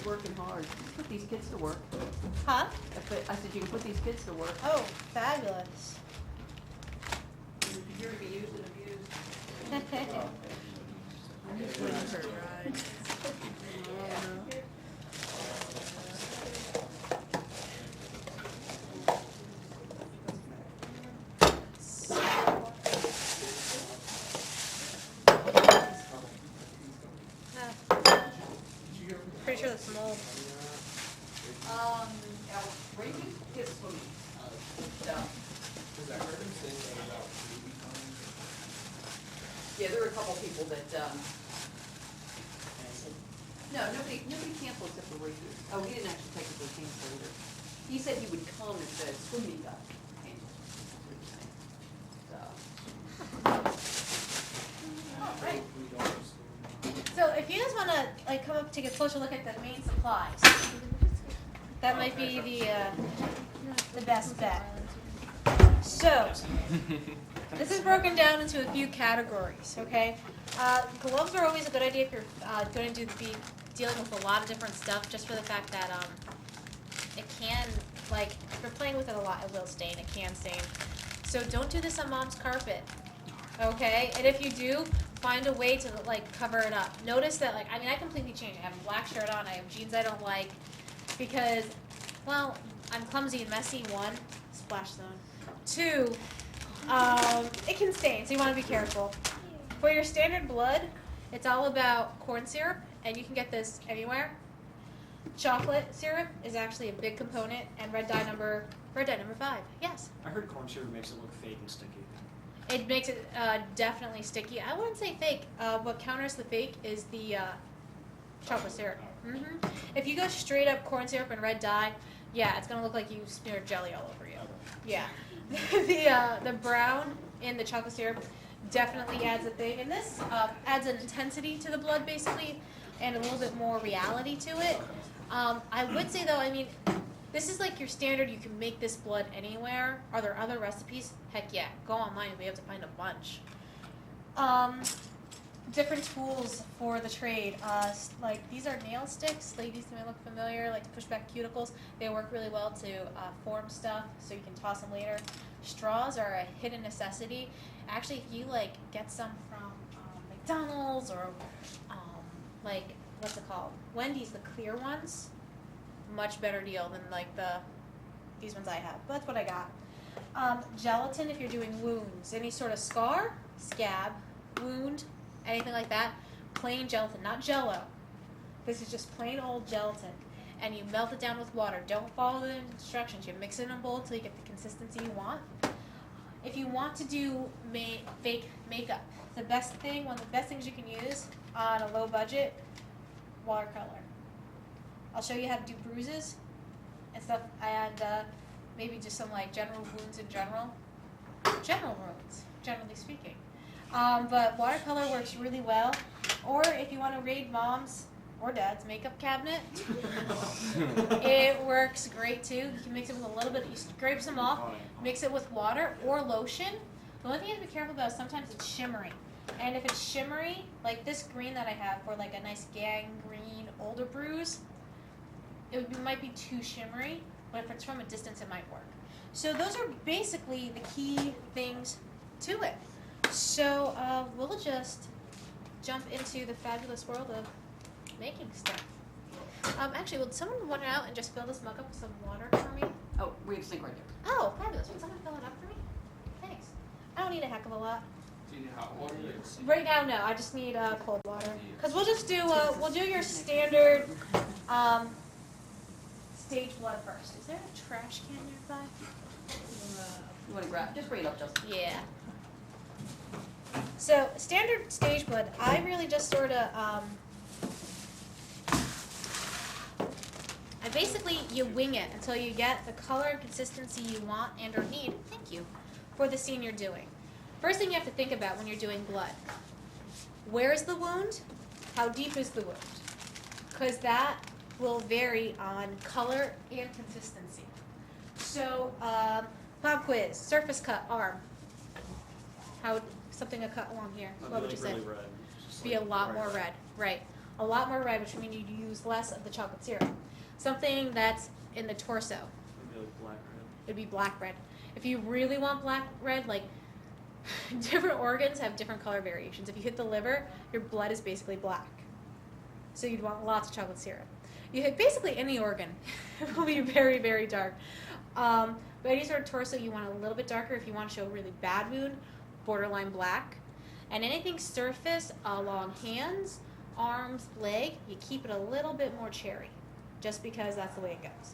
working hard. Put these kids to work. Huh? I said you can put these kids to work. Oh, fabulous. You're to be used and abused. I'm just waiting for a ride. Pretty sure that's mold. Raising kids swimming. Yeah, there were a couple people that, no, nobody canceled except for Rachel. Oh, he didn't actually technically cancel either. He said he would come if the swimming got canceled. Right. So if you guys want to like come up, take a closer look at the main supplies, that might be the best bet. So this is broken down into a few categories. Okay, gloves are always a good idea if you're going to be dealing with a lot of different stuff. Just for the fact that it can, like, if you're playing with it a lot, it will stain. It can stain. So don't do this on mom's carpet. Okay, and if you do, find a way to like cover it up. Notice that, like, I mean, I completely changed. I have a black shirt on. I have jeans I don't like because, well, I'm clumsy and messy. 1, splash zone. 2, it can stain, so you want to be careful. For your standard blood, it's all about corn syrup, and you can get this anywhere. Chocolate syrup is actually a big component, and red dye number 5. Yes. I heard corn syrup makes it look fake and sticky. It makes it definitely sticky. I wouldn't say fake. What counters the fake is the chocolate syrup. If you go straight up corn syrup and red dye, yeah, it's gonna look like you smeared jelly all over you. Yeah. The brown in the chocolate syrup definitely adds a thing, and this adds an intensity to the blood basically, and a little bit more reality to it. I would say though, I mean, this is like your standard. You can make this blood anywhere. Are there other recipes? Heck yeah. Go online and be able to find a bunch. Different tools for the trade. Like these are nail sticks. Ladies may look familiar, like to push back cuticles. They work really well to form stuff so you can toss them later. Straws are a hidden necessity. Actually, if you like get some from McDonald's or like, what's it called? Wendy's, the clear ones. Much better deal than like these ones I have. But that's what I got. Gelatin if you're doing wounds. Any sort of scar, scab, wound, anything like that. Plain gelatin, not Jell-O. This is just plain old gelatin. And you melt it down with water. Don't follow the instructions. You mix it in a bowl until you get the consistency you want. If you want to do fake makeup, one of the best things you can use on a low budget, watercolor. I'll show you how to do bruises and stuff, and maybe just some like general wounds in general. General wounds, generally speaking. But watercolor works really well. Or if you want to raid mom's or dad's makeup cabinet, it works great too. You can mix it with a little bit, you scrape some off, mix it with water or lotion. The only thing you have to be careful about is sometimes it's shimmery. And if it's shimmery, like this green that I have for like a nice gangrene older bruise, it might be too shimmery, but if it's from a distance, it might work. So those are basically the key things to it. So we'll just jump into the fabulous world of making stuff. Actually, would someone run out and just fill this mug up with some water for me? Oh, we have a sink right there. Oh, fabulous. Would someone fill it up for me? Thanks. I don't need a heck of a lot. Do you need hot water? Right now, no. I just need cold water. Because we'll just do, we'll do your standard stage blood first. Is there a trash can nearby? You want to grab? Just bring it up, Justin. Yeah. So, standard stage blood, I really just sort of, basically, you wing it until you get the color and consistency you want and or need, thank you, for the scene you're doing. First thing you have to think about when you're doing blood. Where is the wound? How deep is the wound? Because that will vary on color and consistency. So, pop quiz, surface cut, arm. How would something a cut along here? What would you say? Really red. Be a lot more red, right. a lot more red, which means you'd use less of the chocolate syrup. Something that's in the torso, It'd be like black red. it'd be black red. If you really want black red, like different organs have different color variations. If you hit the liver, your blood is basically black. So you'd want lots of chocolate syrup. You hit basically any organ, it will be very, very dark. But any sort of torso, you want a little bit darker if you want to show a really bad wound, borderline black. And anything surface along hands, arms, leg, you keep it a little bit more cherry, just because that's the way it goes.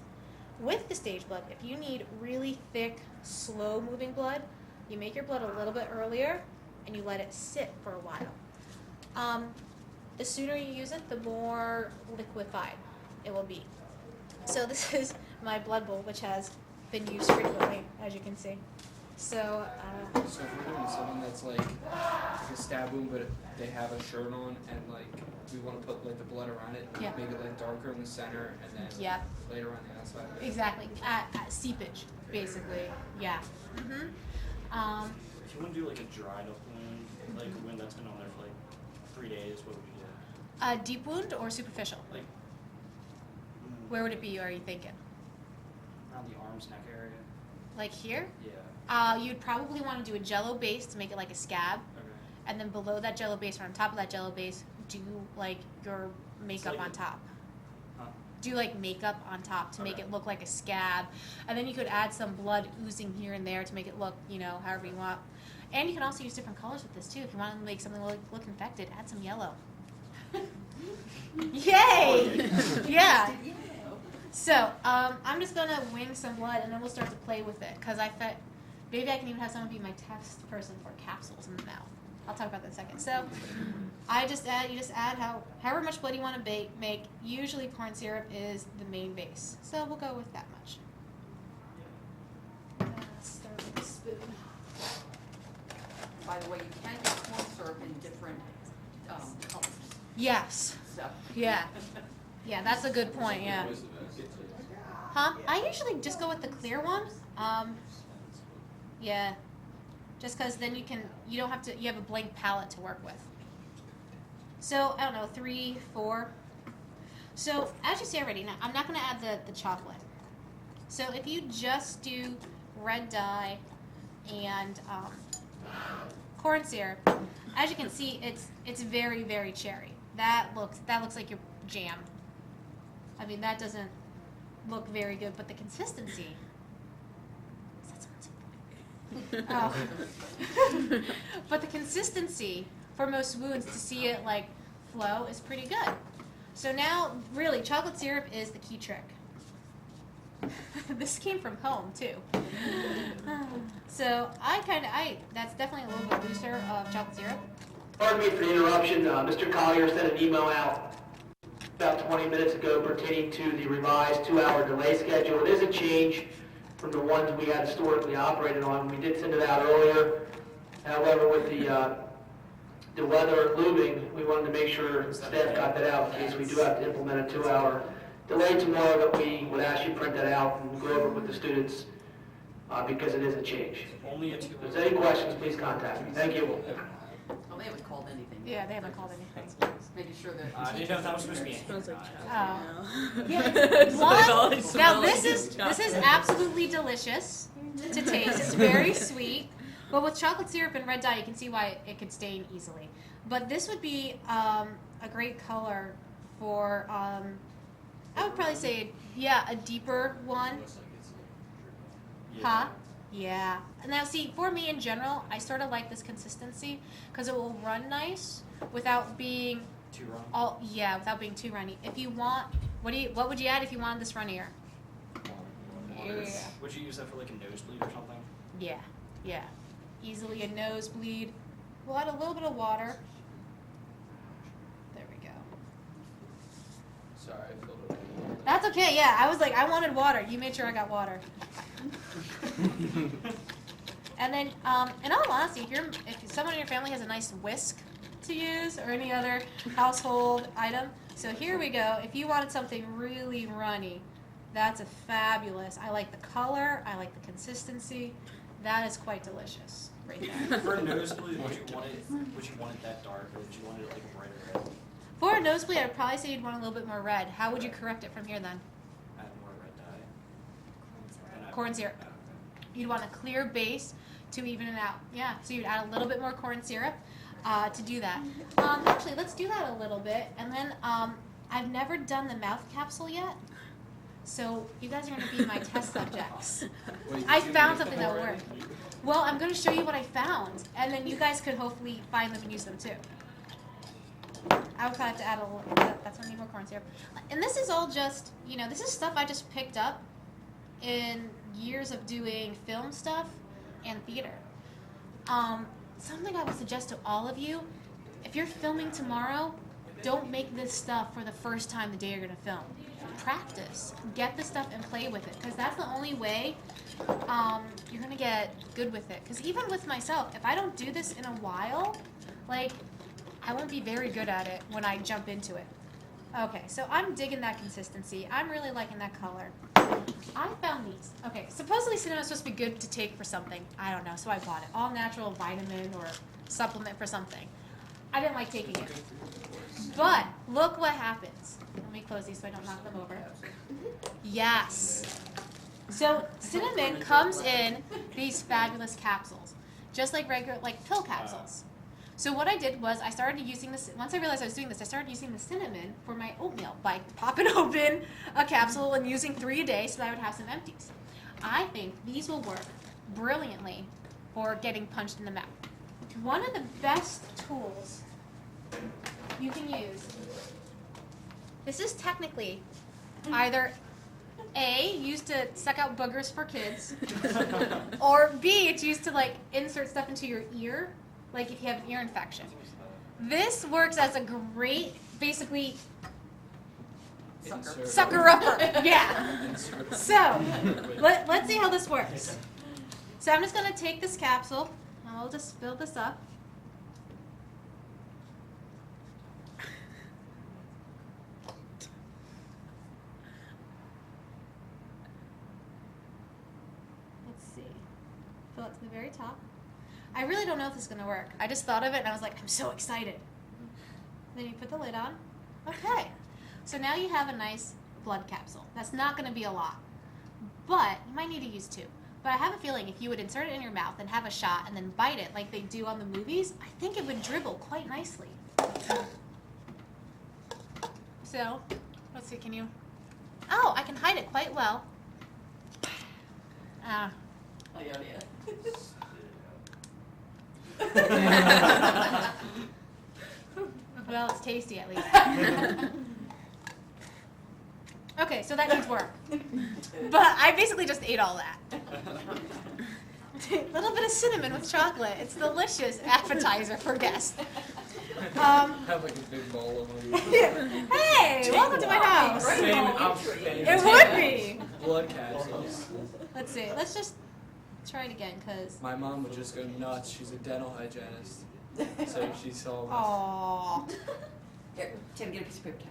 With the stage blood, if you need really thick, slow-moving blood, you make your blood a little bit earlier, and you let it sit for a while. The sooner you use it, the more liquefied it will be. So this is my blood bowl, which has been used frequently, as you can see. So, So if we're doing someone that's like a stab wound, but they have a shirt on, and like we want to put like the blood around it, Yeah. make it like darker in the center, and then yeah, later on the outside. exactly. At seepage, basically. Yeah. If you want to do like a dried up wound, like a wound that's been on there for like 3 days, what would you do? Deep wound or superficial? Like Where would it be, are you thinking? around the arms, neck area? Like here? Yeah. You'd probably want to do a jello base to make it like a scab. Okay. And then below that jello base or on top of that jello base, do like your makeup like on top. Huh? Do like makeup on top to make Okay. it look like a scab. And then you could add some blood oozing here and there to make it look, you know, however you want. And you can also use different colors with this too. If you want to make something look infected, add some yellow. Yay! Yeah. So, I'm just gonna wing some blood and then we'll start to play with it. Cause I thought, maybe I can even have someone be my test person for capsules in the mouth. I'll talk about that in a second. So, you just add however much blood you want to make. Usually corn syrup is the main base. So we'll go with that much. Start with a spoon. By the way, you can get corn syrup in different colors, Yes. so. Yeah. Yeah, that's a good point, yeah. Huh? I usually just go with the clear one. Yeah. Just because then you don't have to, you have a blank palette to work with. So, I don't know, 3, 4. So, as you see already, now I'm not going to add the chocolate. So, if you just do red dye and corn syrup, as you can see, it's very, very cherry. That looks like your jam. I mean, that doesn't look very good, but the consistency. Oh. But the consistency for most wounds to see it like flow is pretty good. So now, really, chocolate syrup is the key trick. This came from home too. So that's definitely a little bit looser of chocolate syrup. Pardon me for the interruption. Mr. Collier sent an email out about 20 minutes ago pertaining to the revised 2-hour delay schedule. It is a change from the ones we had historically operated on. We did send it out earlier. However, with the weather looming, we wanted to make sure staff got that out in case we do have to implement a 2-hour delay tomorrow, that we would ask you to print that out and go over it with the students because it is a change. Only a 2 If there's any questions, please contact me. Thank you. Well, they haven't called anything. Yeah, they haven't called anything. Making sure that. I didn't know if that was supposed to be Smells like anything. chocolate. Yeah. All One, I smell now like this is is absolutely delicious to taste. It's very sweet, but with chocolate syrup and red dye, you can see why it could stain easily. But this would be a great color for I would probably say a deeper one. Huh? Yeah. And now see, for me in general, I sort of like this consistency because it will run nice without being Too wrong. without being too runny. If you want, what would you add if you wanted this runnier? Yeah. Would you use that for like a nosebleed or something? Yeah. Easily a nosebleed. We'll add a little bit of water. There we go. Sorry, I filled it. That's okay, yeah. I was like, I wanted water. You made sure I got water. And then, in all honesty, if someone in your family has a nice whisk to use or any other household item, so here we go. If you wanted something really runny, that's a fabulous. I like the color. I like the consistency. That is quite delicious right there. For a nosebleed, would you want it that dark, or would you want it like brighter red? For a nosebleed, I'd probably say you'd want a little bit more red. How would you correct it from here then? Add more red dye. And add Corn more- syrup. You'd want a clear base to even it out. Yeah, so you'd add a little bit more corn syrup to do that. Actually, let's do that a little bit. And then I've never done the mouth capsule yet. So you guys are going to be my test subjects. Wait, I did you found make something them that already? worked. Well, I'm going to show you what I found. And then you guys could hopefully find them and use them too. I would probably have to add a little, that's gonna need more corn syrup. And this is all just, you know, this is stuff I just picked up in years of doing film stuff and theater. Something I would suggest to all of you, if you're filming tomorrow, don't make this stuff for the first time the day you're gonna film. Practice, get the stuff and play with it, because that's the only way you're gonna get good with it. Because even with myself, if I don't do this in a while, like, I won't be very good at it when I jump into it. Okay, so I'm digging that consistency. I'm really liking that color. I found these. Okay, supposedly cinnamon is supposed to be good to take for something. I don't know, so I bought it. All natural vitamin or supplement for something. I didn't like taking it. But look what happens. Let me close these so I don't knock them over. Yes. So cinnamon comes in these fabulous capsules, just like regular, like pill capsules. So what I did was I started using this, once I realized I was doing this, I started using the cinnamon for my oatmeal by popping open a capsule and using 3 a day so that I would have some empties. I think these will work brilliantly for getting punched in the mouth. One of the best tools you can use, this is technically either A, used to suck out boogers for kids, or B, it's used to like insert stuff into your ear, like if you have an ear infection. This works as a great, basically, Insert. sucker-upper. Yeah. Insert. So, let's see how this works. So I'm just going to take this capsule, and we'll just fill this up. Let's see. Fill it to the very top. I really don't know if this is going to work. I just thought of it, and I was like, I'm so excited. Then you put the lid on. Okay. So now you have a nice blood capsule. That's not going to be a lot, but you might need to use 2. But I have a feeling if you would insert it in your mouth and have a shot and then bite it like they do on the movies, I think it would dribble quite nicely. So, let's see, can you? Oh, I can hide it quite well. Oh, yeah, Well, it's tasty at least. Okay, so that needs work. But I basically just ate all that. A little bit of cinnamon with chocolate. It's delicious appetizer for guests. Have like a big bowl of them. Hey, welcome to my house. It would be. Blood capsules. Let's see. Let's just try it again, cause. My mom would just go nuts. She's a dental hygienist. So she saw this. Aww. Here, Tim, get a piece of paper towel.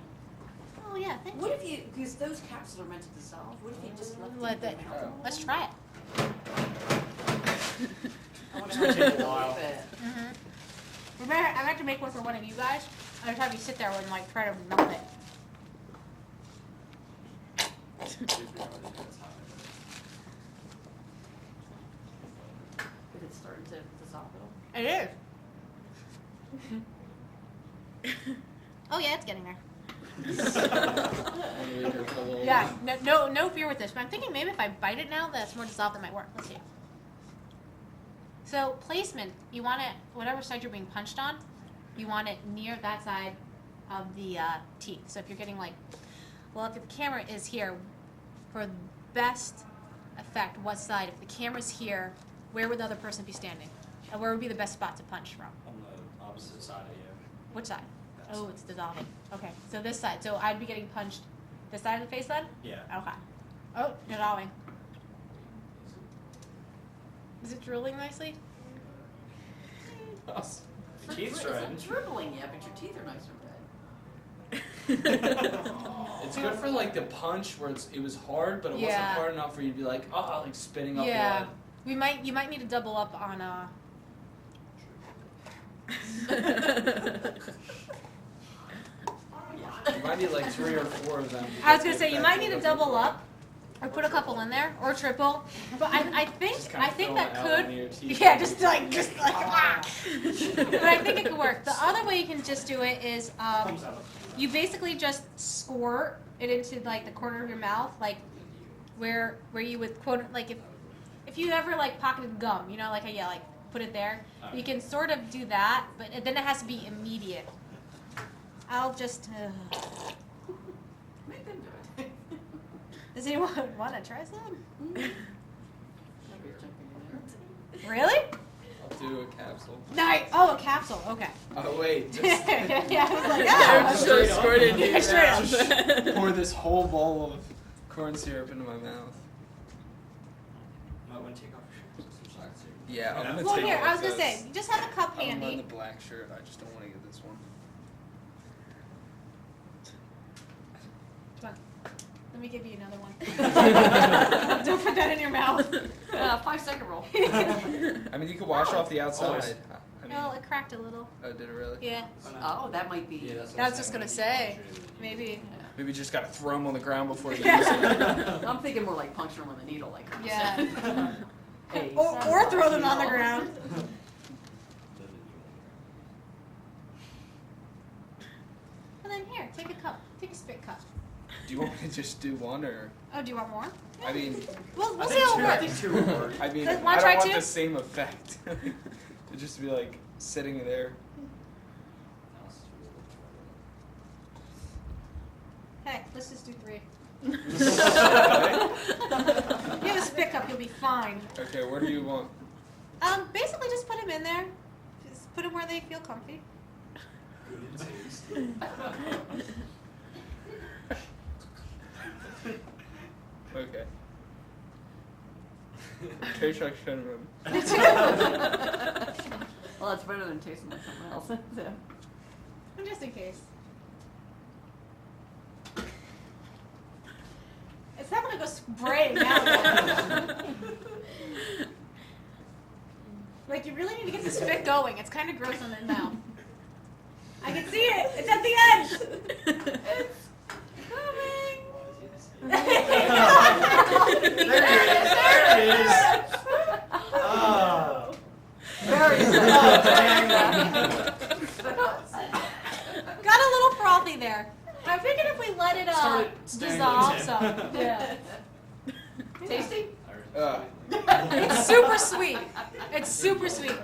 Oh yeah, thank What you. if you, because those capsules are meant to dissolve, what if you just left Let them that. out? Let's try it. I wonder It's how gonna much take a it while. will fit. Remember, I like to make one for one of you guys. I just have you sit there and like try to melt it. If it's starting to dissolve at all. It is. Oh yeah, it's getting there. Yeah, no fear with this. But I'm thinking maybe if I bite it now, that's more dissolved, that might work. Let's see. So placement, you want it whatever side you're being punched on, you want it near that side of the teeth. So if you're getting like, well, if the camera is here, for best effect, what side? If the camera's here, where would the other person be standing? And where would be the best spot to punch from? On the opposite side of you. Which side? That Oh, side. it's dissolving. Okay, so this side. So I'd be getting punched this side of the face then? Yeah. Okay. Oh, dissolving. Is it drilling nicely? The teeth's red. It's not dribbling yet, but your teeth are nice and It's good for like the punch where it was hard, but it Yeah. wasn't hard enough for you to be like, oh, like spitting up Yeah. blood. You might need to double up on You might need like 3 or 4 of them. I was gonna say, you might need to double up, or put a couple in there, or triple, but I think Just kinda fill that it out could, on your teeth. yeah, just like, ah. But I think it could work. The other way you can just do it is, Comes out. you basically just squirt it into like the corner of your mouth, like where you would quote, like if you ever like pocketed gum, you know, like yeah, like put it there. You can sort of do that, but then it has to be immediate. I'll just. Make them do it. Does anyone want to try some? Nobody's jumping in there. Really? I'll do a capsule. Nice. Oh, a capsule. Okay. Oh wait, just Yeah, I was like, They're oh. just so squirted in your Straight up. mouth. pour this whole bowl of corn syrup into my mouth. Might want to take off your shirt. Yeah, I'm gonna Well, take here, off I was gonna this. say, you just have a cup I'm wearing handy. the black shirt. I just don't want to get this one. Come on. Let me give you another one. Don't put that in your mouth. 5-second roll. I mean, you could wash off the outside. Always. I mean, Well, it cracked a little. oh, did it really? Yeah. Oh, that might be. I was just gonna say, maybe. Maybe you just gotta throw them on the ground before you use it. I'm thinking more like puncture them with a needle, like. Yeah. Hey, Or throw them on the ground. And then here, take a cup. Take a spit cup. Do you want me to just do one or? Oh, do you want more? I mean, We'll see how it I works. think 2 would work. I mean, Wanna I try don't want two? the same effect. To just be like sitting there. Hey, let's just do 3. Okay. You have a spit cup, you'll be fine. Okay, where do you want? Basically just put them in there. Just put them where they feel comfy. Okay. Tastes like cinnamon. Well, that's better than tasting like something else. So. Just in case. It's not gonna go spraying out. Like, you really need to get the spit going. It's kind of gross on the mouth. I can see it. It's at the end. It's coming. There it is. Oh. Very good. Got a little frothy there. I figured if we let it Started staring dissolve at the some. tip. Yeah. Tasty? It's super sweet. It's super sweet.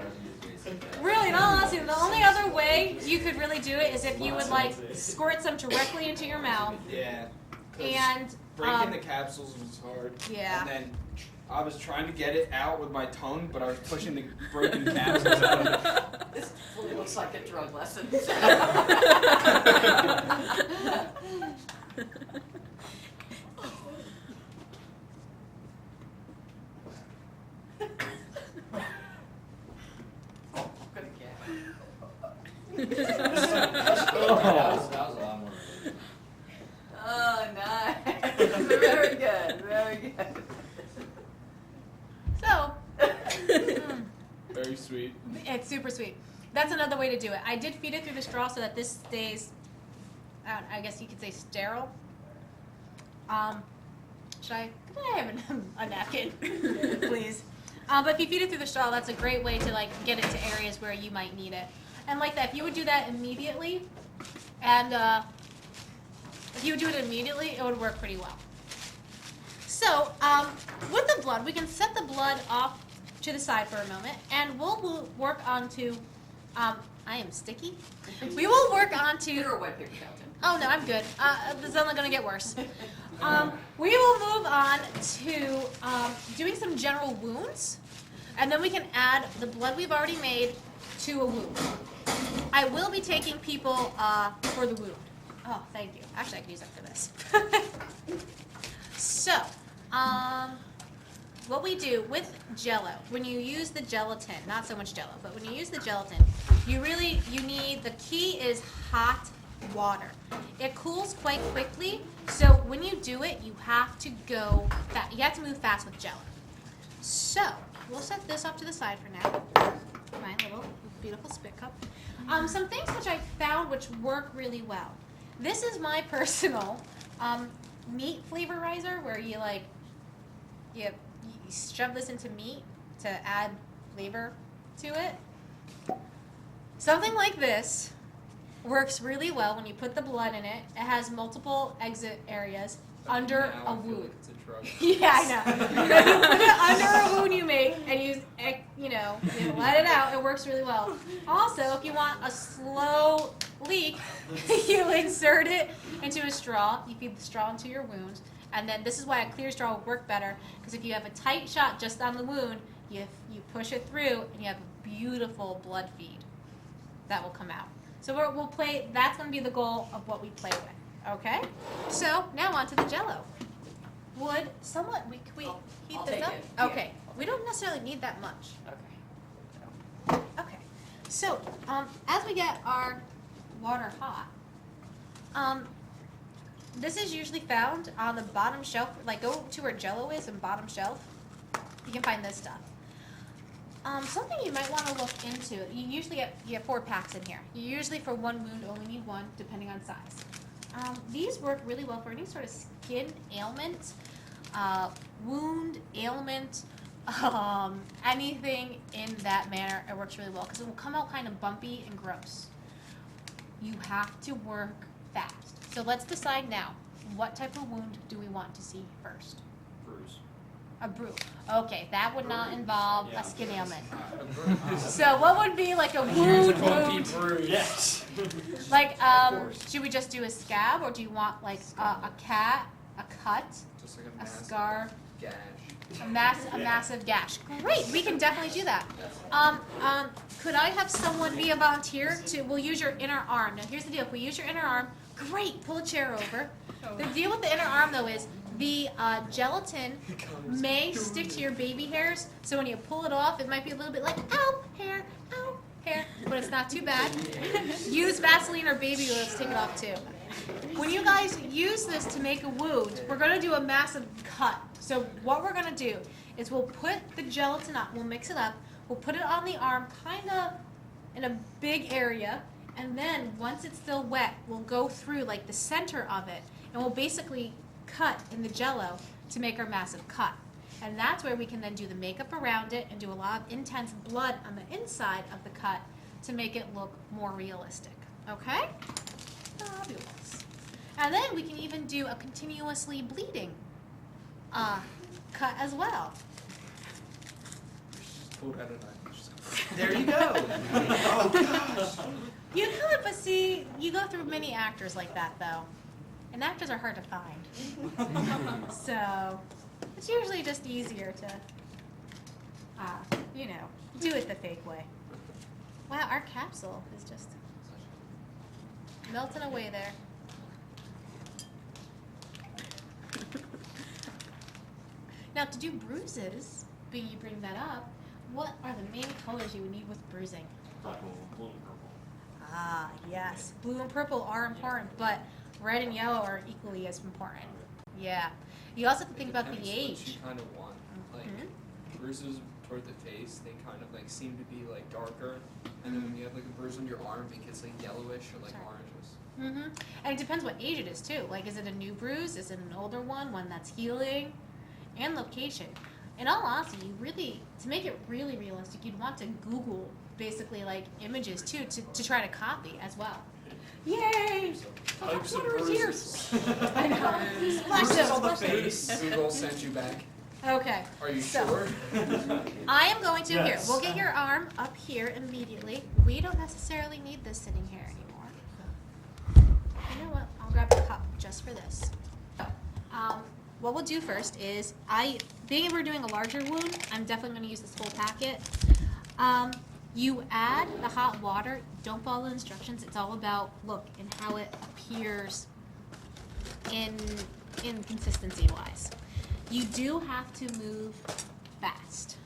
Really, in all honesty, the only other way you could really do it is if you would like squirt some directly into your mouth Yeah. 'Cause and breaking the capsules was hard. yeah. And then I was trying to get it out with my tongue, but I was pushing the broken capsules out. This fully looks like a drug lesson. Oh, nice. Very good, very good. So, Very sweet. it's super sweet. That's another way to do it. I did feed it through the straw so that this stays, I guess you could say sterile. Could I have a napkin, please? But if you feed it through the straw, that's a great way to like get it to areas where you might need it. And like that, if you would do that immediately, and if you would do it immediately, it would work pretty well. So, with the blood, we can set the blood off to the side for a moment, and we'll work on to, I am sticky. We will work on to, You're a wet paper towel. oh no, I'm good. This is only going to get worse. We will move on to doing some general wounds, and then we can add the blood we've already made to a wound. I will be taking people for the wound. Oh, thank you. Actually, I could use that for this. So, what we do with Jello, when you use the gelatin, not so much Jello, but when you use the gelatin, you need, the key is hot water. It cools quite quickly, so when you do it, you have to go fast. You have to move fast with Jello. So, we'll set this off to the side for now. My little beautiful spit cup. Some things which I found which work really well. This is my personal meat flavorizer, where you you shove this into meat to add flavor to it. Something like this works really well when you put the blood in it. It has multiple exit areas under Now a I feel wound. like it's a drug. Yeah, I know. You put it under a wound you make, and you let it out. It works really well. Also, if you want a slow leak, you insert it into a straw. You feed the straw into your wound, and then this is why a clear straw would work better, because if you have a tight shot just on the wound, you push it through, and you have a beautiful blood feed that will come out. So we'll play. That's going to be the goal of what we play with. Okay. So now on to the Jello. Would somewhat we heat I'll this take up? it, yeah. Okay. We don't necessarily need that much. Okay. Okay. So as we get our water hot, this is usually found on the bottom shelf. Like go to where Jello is and bottom shelf. You can find this stuff. Something you might want to look into. You usually get 4 packs in here. You usually for one wound only need 1, depending on size. These work really well for any sort of skin ailment, wound ailment, anything in that manner. It works really well because it will come out kind of bumpy and gross. You have to work fast. So let's decide now. What type of wound do we want to see first? Bruise. A bruise. Okay, that would not involve Yeah. a skin ailment. So what would be like a wound? Yes. Like, course. should we just do a scab, or do you want like a cut, Just like a massive scar, gash. a massive gash? Great, we can definitely do that. Could I have someone be a volunteer we'll use your inner arm. Now here's the deal, if we use your inner arm, great, pull a chair over. The deal with the inner arm though is the gelatin may stick to your baby hairs, so when you pull it off, it might be a little bit like, ow, hair, but it's not too bad. Use Vaseline or baby oil to take it off too. When you guys use this to make a wound, we're going to do a massive cut. So what we're going to do is we'll put the gelatin up, we'll mix it up, we'll put it on the arm kind of in a big area, and then once it's still wet, we'll go through like the center of it, and we'll basically cut in the Jello to make our massive cut. And that's where we can then do the makeup around it and do a lot of intense blood on the inside of the cut to make it look more realistic. Okay? Fabulous. And then we can even do a continuously bleeding cut as well. Pulled out a knife. There you go. Oh, gosh. You could, but see, you go through many actors like that though. And actors are hard to find. So it's usually just easier to, do it the fake way. Wow, our capsule is just melting away there. Now to do bruises, being you bring that up, what are the main colors you would need with bruising? Purple, blue, and purple. Ah, yes. Blue and purple are important, but red and yellow are equally as important. Yeah. You also have to think about the Depends what age. you kind of want. Like bruises toward the face, they kind of like seem to be like darker, and then when you have like a bruise on your arm, it gets like yellowish or like Sorry. oranges. And it depends what age it is too. Like, is it a new bruise? Is it an older one that's healing? And location. In all honesty, you really, to make it really realistic, you'd want to Google basically like images too to try to copy as well. Yay! Types of What are bruises. I know. Splash Bruises them, on the splash them. face. Google sent you back. Okay. Are you So- sure? I am going to, Yes. here, we'll get your arm up here immediately. We don't necessarily need this sitting here anymore. You know what, I'll grab a cup just for this. What we'll do first is, being we're doing a larger wound, I'm definitely gonna use this whole packet. You add the hot water, don't follow the instructions, it's all about look and how it appears in consistency wise. You do have to move fast.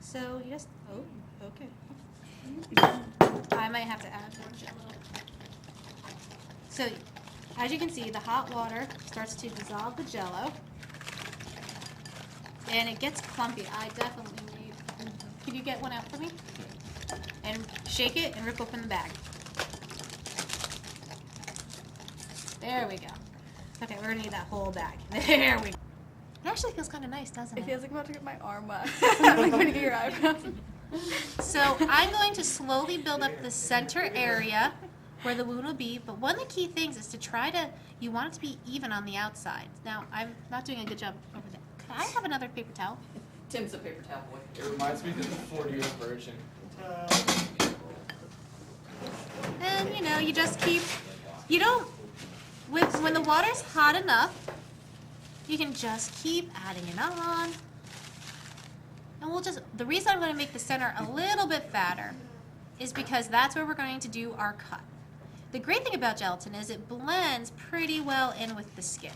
So you just, oh, okay. I might have to add more Jello. So, as you can see, the hot water starts to dissolve the Jello, and it gets clumpy. I definitely need. Could you get one out for me? and shake it and rip open the bag. There we go. Okay, we're gonna need that whole bag. There we go. It actually feels kind of nice, doesn't It it? feels like I'm about to get my arm waxed. I'm like going to get your eyebrows. So I'm going to slowly build up the center area where the wound will be, but one of the key things is to try to, you want it to be even on the outside. Now, I'm not doing a good job over there. Can I have another paper towel? Tim's a paper towel boy. It reminds me of the 40-year version. And, you know, you just keep, you don't, when the water's hot enough, you can just keep adding it on. And we'll just, the reason I'm going to make the center a little bit fatter is because that's where we're going to do our cut. The great thing about gelatin is it blends pretty well in with the skin.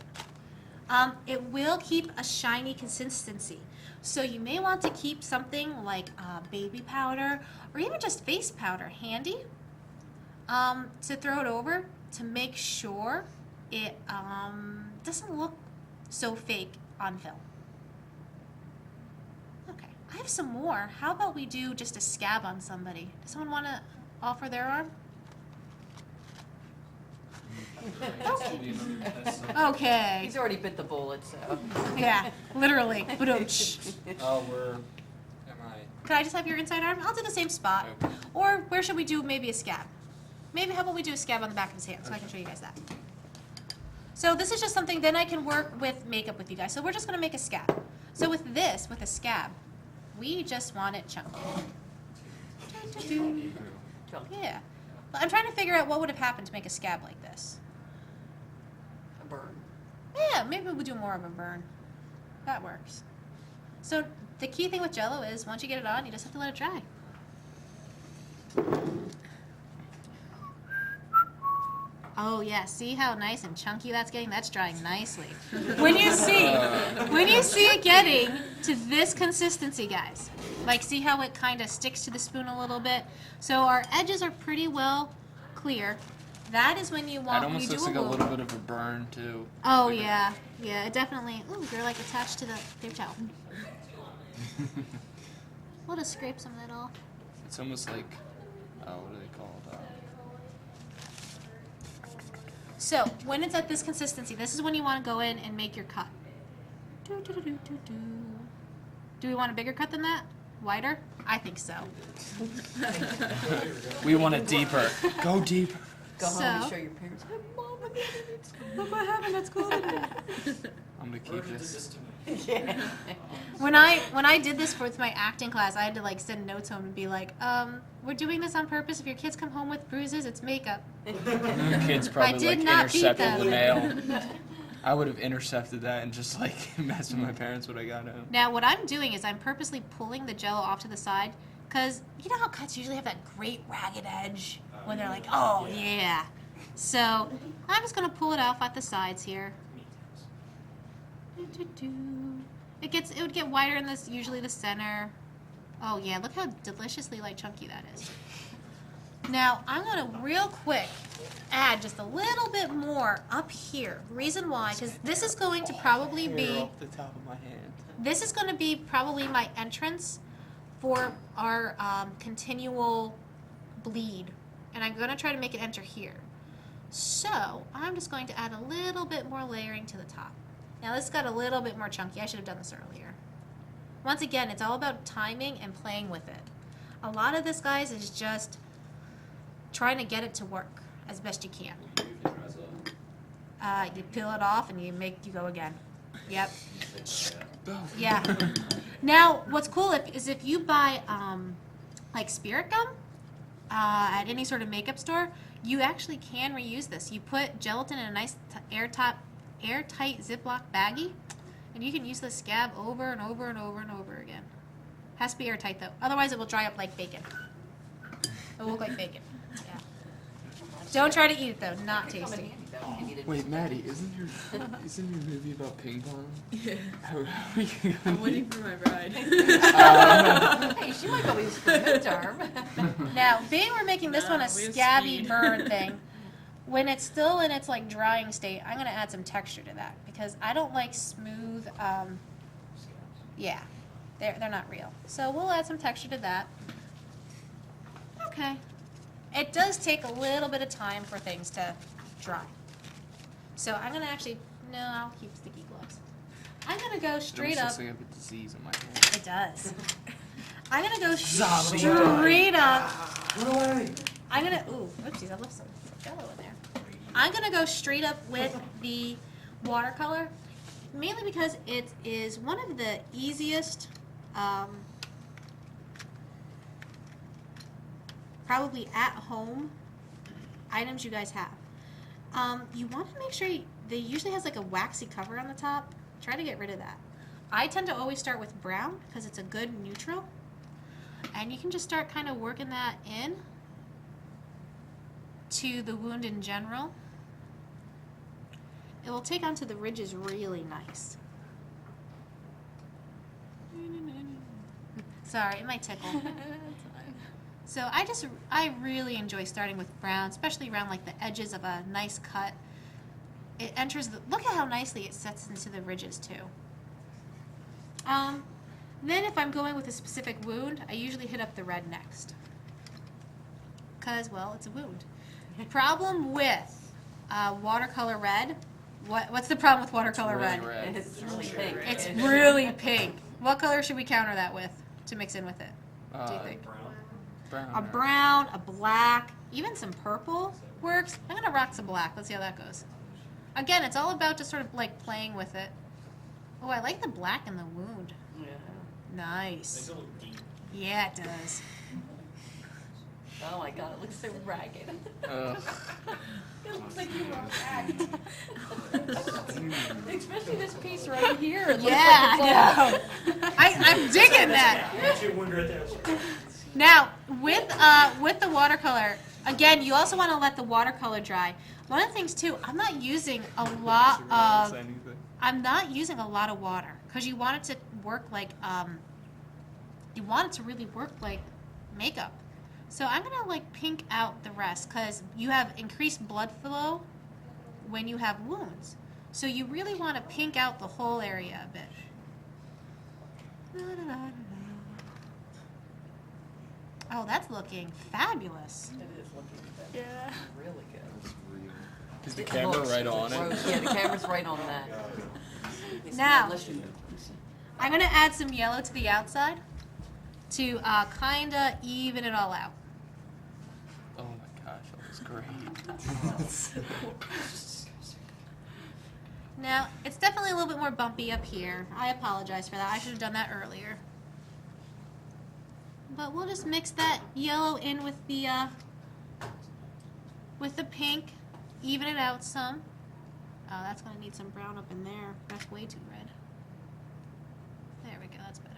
It will keep a shiny consistency. So you may want to keep something like baby powder or even just face powder handy to throw it over to make sure it doesn't look so fake on film. Okay, I have some more. How about we do just a scab on somebody? Does someone want to offer their arm? Okay. He's already bit the bullet, so. Yeah, literally. Oh, am I? Could I just have your inside arm? I'll do the same spot. Okay. Or where should we do maybe a scab? Maybe how about we do a scab on the back of his hand so I can show you guys that. So this is just something, then I can work with makeup with you guys. So we're just going to make a scab. So with this, with a scab, we just want it chunky. Yeah. But I'm trying to figure out what would have happened to make a scab like this. A burn. Yeah, maybe we'll do more of a burn. That works. So the key thing with Jell-O is once you get it on, you just have to let it dry. Oh yeah, see how nice and chunky that's getting? That's drying nicely. When you see it getting to this consistency, guys, like see how it kind of sticks to the spoon a little bit? So our edges are pretty well clear. That is when you want, It almost when you looks do like a a little bit of a burn too. Oh Like a- yeah, yeah, it definitely, ooh, they're like attached to the paper towel. We'll just scrape some of that off. It's almost like, what do they call it? So, when it's at this consistency, this is when you want to go in and make your cut. Do we want a bigger cut than that? Wider? I think so. We want it deeper. Go deeper. Go home and So- show your parents. Hey, Mom, Look what happened at school today. I'm gonna keep Roger did this. this to me. Yeah. When I did this with my acting class, I had to like send notes home and be like, we're doing this on purpose. If your kids come home with bruises, it's makeup. Kids probably did like not beat intercepted the them. mail. I would have intercepted that and just like messed with my parents when I got home. Now, what I'm doing is I'm purposely pulling the Jell-O off to the side because you know how cuts usually have that great ragged edge when they're like, oh yeah. So I'm just gonna pull it off at the sides here. It would get wider in this, usually the center. Oh yeah, look how deliciously like chunky that is. Now I'm gonna real quick add just a little bit more up here. Reason why, because this is going to probably Hair be, off the top of my hand. this is going to be probably my entrance for our continual bleed. And I'm going to try to make it enter here. So I'm just going to add a little bit more layering to the top. Now this got a little bit more chunky. I should have done this earlier. Once again, it's all about timing and playing with it. A lot of this, guys, is just trying to get it to work as best you can. You peel it off and you go again. Yep. Yeah. Now, what's cool is if you buy like spirit gum at any sort of makeup store, you actually can reuse this. You put gelatin in a nice airtight Ziploc baggie, and you can use the scab over and over and over and over again. Has to be airtight though, otherwise it will dry up like bacon. It will look like bacon. Yeah. Don't try to eat it though, not tasty. Wait, Maddie, isn't your movie about ping pong? Yeah. How are you gonna I'm waiting for my bride. Hey, she might go use for midterm. Now, being we're making this one a we have scabby speed. burn thing, when it's still in its like drying state, I'm gonna add some texture to that because I don't like smooth. Yeah, they're not real. So we'll add some texture to that. Okay. It does take a little bit of time for things to dry. So I'm gonna actually, no, I'll keep sticky gloves. I'm gonna go straight up. Looks like I have a disease in my hand. It does. I'm gonna go Zombie. straight up. Run away! I'm gonna, ooh, oopsies, I left some yellow in there. I'm gonna go straight up with the watercolor, mainly because it is one of the easiest, probably at home items you guys have. You want to make sure they usually has like a waxy cover on the top. Try to get rid of that. I tend to always start with brown because it's a good neutral. And you can just start kind of working that in to the wound in general. It will take onto the ridges really nice. Sorry, it might tickle. So I really enjoy starting with brown, especially around like the edges of a nice cut. It enters look at how nicely it sets into the ridges too. Then if I'm going with a specific wound, I usually hit up the red next. Cause, well, it's a wound. Problem with watercolor red, what's the problem with watercolor red? It's really pink. It's really pink. What color should we counter that with to mix in with it? Do you think? Brown. A brown, a black, even some purple works. I'm gonna rock some black. Let's see how that goes. Again, it's all about just sort of like playing with it. Oh, I like the black in the wound. Yeah. Nice. Makes it look deep. Yeah, it does. Oh my god, it looks so ragged. It looks like you were ragged. Especially this piece right here. It looks Yeah, like I know. I'm digging that. That's your wound right there. Now, with the watercolor, again, you also want to let the watercolor dry. One of the things too, I'm not using a lot of water because you want it to work like you want it to really work like makeup. So I'm gonna like pink out the rest because you have increased blood flow when you have wounds. So you really want to pink out the whole area a bit. Oh, that's looking fabulous. It is looking good. Yeah. Really good. Is the It camera looks right on it? gross. Yeah, the camera's right on that. Now- Unless you- I'm gonna add some yellow to the outside to kinda even it all out. Oh my gosh, that was great. Now, it's definitely a little bit more bumpy up here. I apologize for that. I should have done that earlier. But we'll just mix that yellow in with the pink, even it out some. Oh, that's gonna need some brown up in there. That's way too red. There we go, that's better.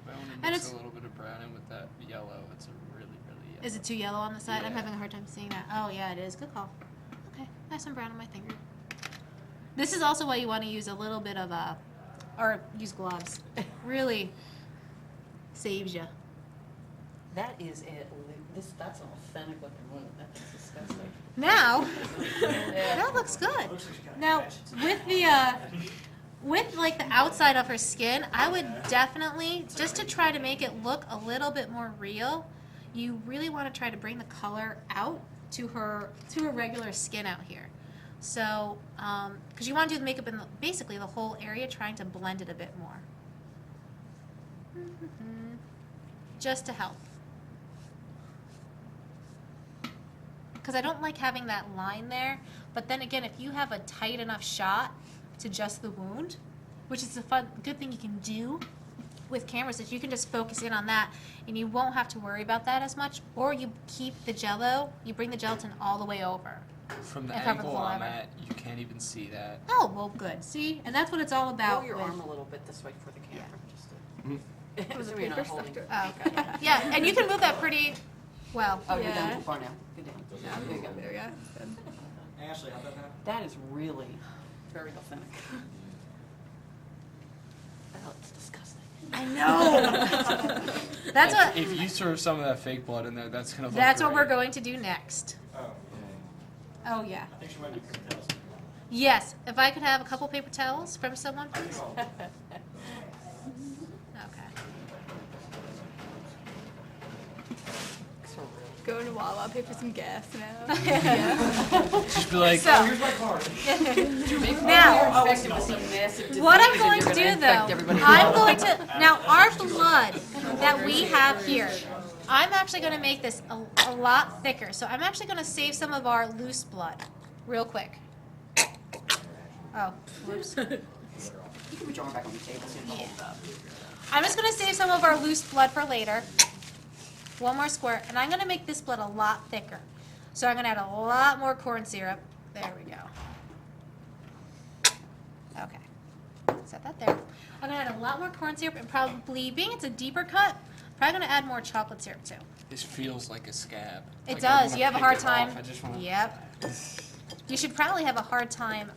I want to And mix it's- a little bit of brown in with that yellow. It's a really, really yellow. Is it too yellow on the side? I'm Yeah. having a hard time seeing that. Oh yeah, it is. Good call. Okay, I have some brown on my finger. This is also why you want to use a little bit of or use gloves. Really saves you. That is it. That's an authentic looking wound. That's disgusting. Now, Yeah. that looks good. Looks like she got Now, patched. with like the outside of her skin, I would definitely, just to try to make it look a little bit more real, you really want to try to bring the color out to her regular skin out here. So, because you want to do the makeup in basically the whole area, trying to blend it a bit more. Just to help. Because I don't like having that line there, but then again, if you have a tight enough shot to just the wound, which is a good thing you can do with cameras, is you can just focus in on that and you won't have to worry about that as much, or you keep the jello, you bring the gelatin all the way over. From the and cover the angle whole I'm ever. at, you can't even see that. Oh, well, good. See? And that's what it's all about. Roll your with- arm a little bit this way for the camera. Just to, Was so it you're not paper holding. stuck Oh, okay. Yeah, and you can move that pretty well. Oh, you're down Yeah. too far now. Go down. There you go. There we go. Good. Ashley, how'd that happen? That is really very authentic. Oh, it's disgusting. I know. That's what. If you serve some of that fake blood in there, that's gonna look That's what we're great. going to do next. Oh, Oh yeah. I think she might be confused. Yes. If I could have a couple paper towels from someone, please. Okay. Go into Wawa, pay for some gas now. Just be like, So, Here's my card. now, Infected with some massive disease what I'm and going you're to gonna do infect though, everybody I'm else. going to, now our blood that we have here, I'm actually going to make this a lot thicker. So I'm actually going to save some of our loose blood real quick. Oh, whoops. You can put your arm back on the table so you don't hold it up. I'm just going to save some of our loose blood for later. One more squirt, and I'm going to make this blood a lot thicker. So I'm going to add a lot more corn syrup. There we go. Okay. Set that there. I'm going to add a lot more corn syrup and probably, being it's a deeper cut, probably going to add more chocolate syrup too. this feels like a scab. It Like, I does. wanna You have a pick hard it time. off. I just wanna- Yep. You should probably have a hard time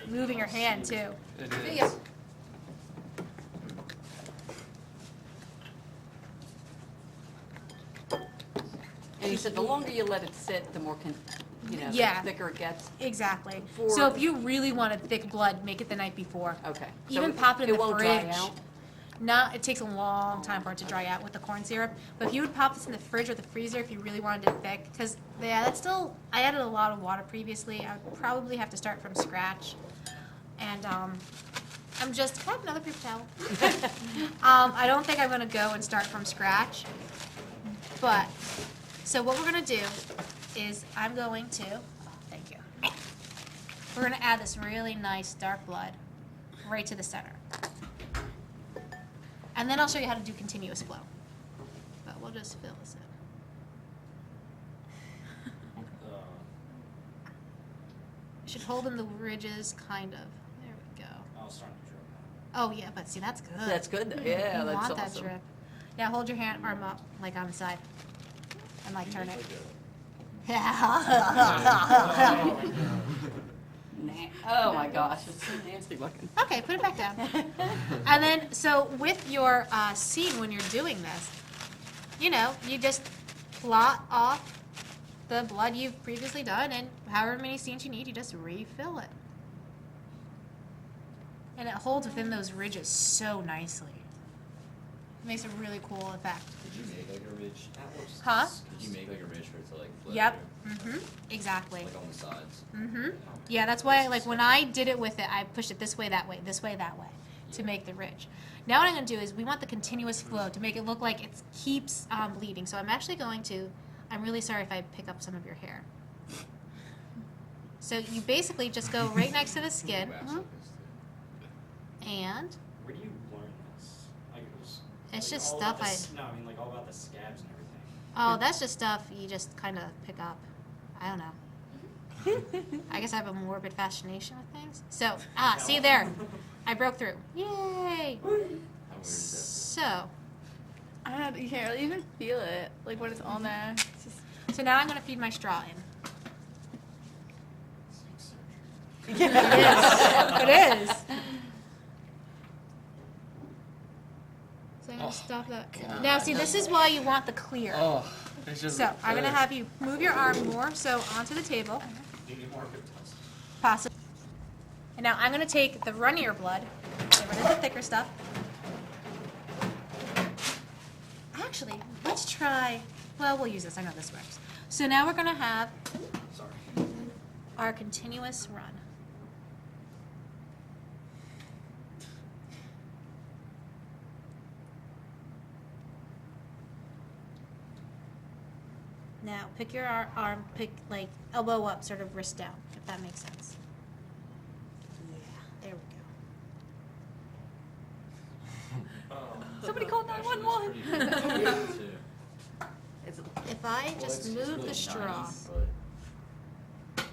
moving your hand too. It See is. ya. And you said the longer you let it sit, the more Yeah. the thicker it gets. Exactly. For- So if you really wanted thick blood, make it the night before. Okay. So Even pop it in the won't dry fridge. out? It takes a long time for it to dry out with the corn syrup. But if you would pop this in the fridge or the freezer if you really wanted it thick, because yeah, that's still, I added a lot of water previously. I would probably have to start from scratch. And I'm just, can I have another paper towel? I don't think I'm gonna go and start from scratch. But, so what we're gonna do is I'm going to, thank you. We're gonna add this really nice dark blood right to the center. And then I'll show you how to do continuous flow. But we'll just fill this in. You should hold in the ridges, kind of. There we go. I was starting to drip. Oh yeah, but see, that's good. That's good though. Yeah, You that's want awesome. that drip. Now hold your arm up, like on the side. And like turn it. Oh my gosh, it's so nasty looking. Okay, put it back down. And then, so with your scene, when you're doing this, you just plot off the blood you've previously done, and however many scenes you need, you just refill it. And it holds within those ridges so nicely. It makes a really cool effect. Did you make like a ridge? Huh? Did you make like a ridge for it to like flip? Yep. Exactly. Like on the sides. Yeah, that's why, like, when I did it with it, I pushed it this way, that way, to make the ridge. Now what I'm going to do is we want the continuous flow to make it look like it keeps bleeding. So I'm actually going to, I'm really sorry if I pick up some of your hair. So you basically just go right next to the skin, Wax like this, and Where do you learn this? Like it was. it's like, just all stuff about the No, I mean like all about the scabs and everything. oh, that's just stuff you just kind of pick up. I don't know. I guess I have a morbid fascination with things. So, see there. I broke through. Yay! How weird is So, I don't know, you can't really even feel it, like when it's on there. It's just, so now I'm going to feed my straw in. that? It's like surgery. It is. So I'm going to stop that. Now, see, this is why you want the clear. Oh, it's just. So, I'm going to have you move your arm more, so onto the table. Do you need more paper towels? Possibly. And now I'm going to take the runnier blood, get rid of the thicker stuff. Actually, let's try, well, we'll use this. I know this works. So now we're going to have Sorry. our continuous run. Now, pick your arm, pick like elbow up, sort of wrist down, if that makes sense. Yeah, there we go. somebody call Actually, 911. it's pretty good too. If I just move really the straw. nice, but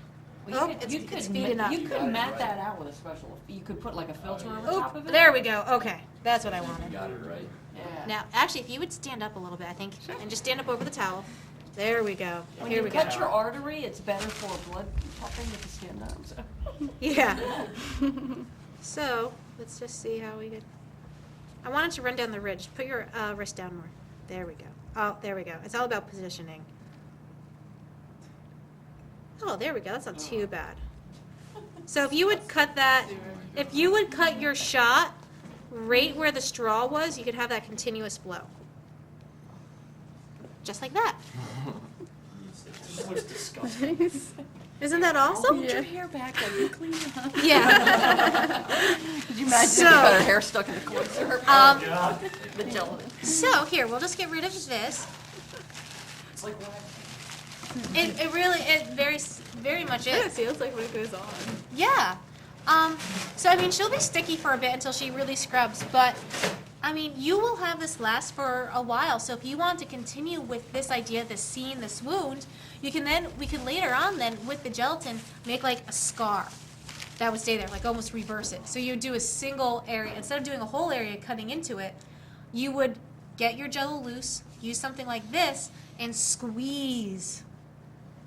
Well, Oh, you could, it's- you it's could, feeding up. you You could got it mat right. that out with a special, you could put like a filter over Oh, top of it. there we go. Okay, that's what I you wanted. got it right. Yeah. Now, actually, if you would stand up a little bit, I think, and just stand up over the towel. There we go. When Here you we cut go. your artery, it's better for blood pumping if you stand up, so. Yeah. So, let's just see how we get. I wanted to run down the ridge. Put your wrist down more. There we go. Oh, there we go. It's all about positioning. Oh, there we go. That's not too bad. So if you would cut that, if you would cut your shot right where the straw was, you could have that continuous flow. just like that. It just looks disgusting. Isn't that awesome? Yeah. Hair back, like you clean it up. Yeah. Could you imagine So- if you got her hair stuck in the corner? God. The gelatin. So here, we'll just get rid of this. It's like what? It really, it very much It is. feels like when it goes on. Yeah. So I mean, she'll be sticky for a bit until she really scrubs, but I mean, you will have this last for a while. So if you want to continue with this idea, this scene, this wound, we can later on then with the gelatin make like a scar that would stay there, like almost reverse it. So you do a single area instead of doing a whole area cutting into it. You would get your Jell-O loose, use something like this, and squeeze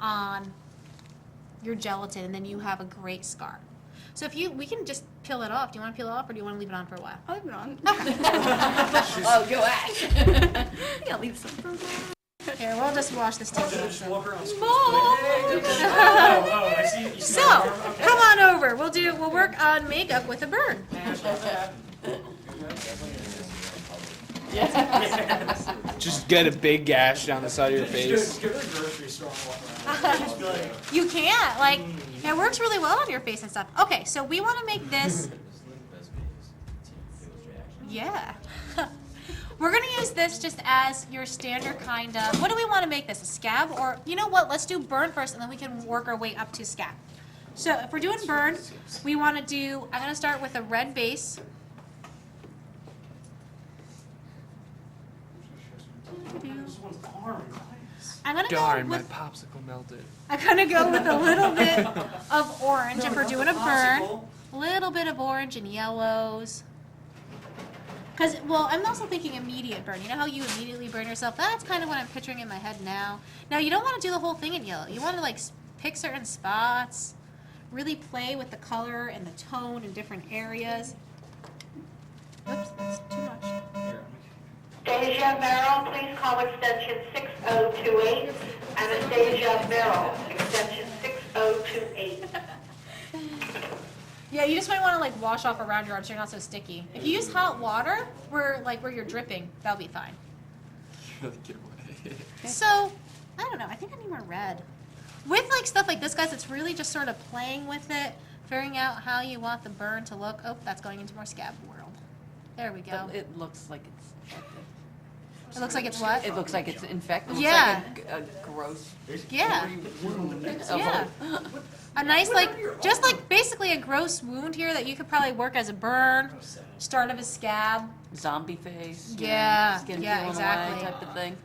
on your gelatin, and then you have a great scar. So we can just peel it off. Do you want to peel it off, or do you want to leave it on for a while? I'll leave it on. Oh, go Ash. Yeah, leave some for Here, we'll just wash this Did I tissue. just walk around? Oh, I see. You see So, my arm? Okay. come on over. We'll work on makeup with a burn. Just get a big gash down the side of your face. Go to the grocery store and walk around. Just be like, You can't. Like, it works really well on your face and stuff. Okay, so we want to make this. Yeah. We're going to use this just as your standard kind of. What do we want to make this? A scab? Or, you know what? Let's do burn first, and then we can work our way up to scab. So, if we're doing burn, we want to do. I'm going to start with a red base. this one's arm. I'm going to go Darn, my with. popsicle melted. I'm gonna go with a little bit of orange if we're doing a burn. Popsicle. A little bit of orange and yellows. Cause, well, I'm also thinking immediate burn. You know how you immediately burn yourself? That's kind of what I'm picturing in my head now. Now, you don't want to do the whole thing in yellow. You want to like pick certain spots, really play with the color and the tone in different areas. Oops, that's too much. Here, Anastasia Merrill, please call extension 6028. Anastasia Merrill, extension 6028. Yeah, you just might want to like wash off around your arms so you're not so sticky. If you use hot water where you're dripping, that'll be fine. Get away. So, I don't know. I think I need more red. With like stuff like this, guys, it's really just sort of playing with it, figuring out how you want the burn to look. Oh, that's going into more scab world. There we go. But it looks like it's infected. It looks like it's what? It looks like it's infected. It looks Yeah. like a gross. Yeah. wound of Yeah. A nice, like, just like basically a gross wound here that you could probably work as a burn, start of a scab. zombie face. you know, Yeah, skin yeah, peeling exactly. away type of thing.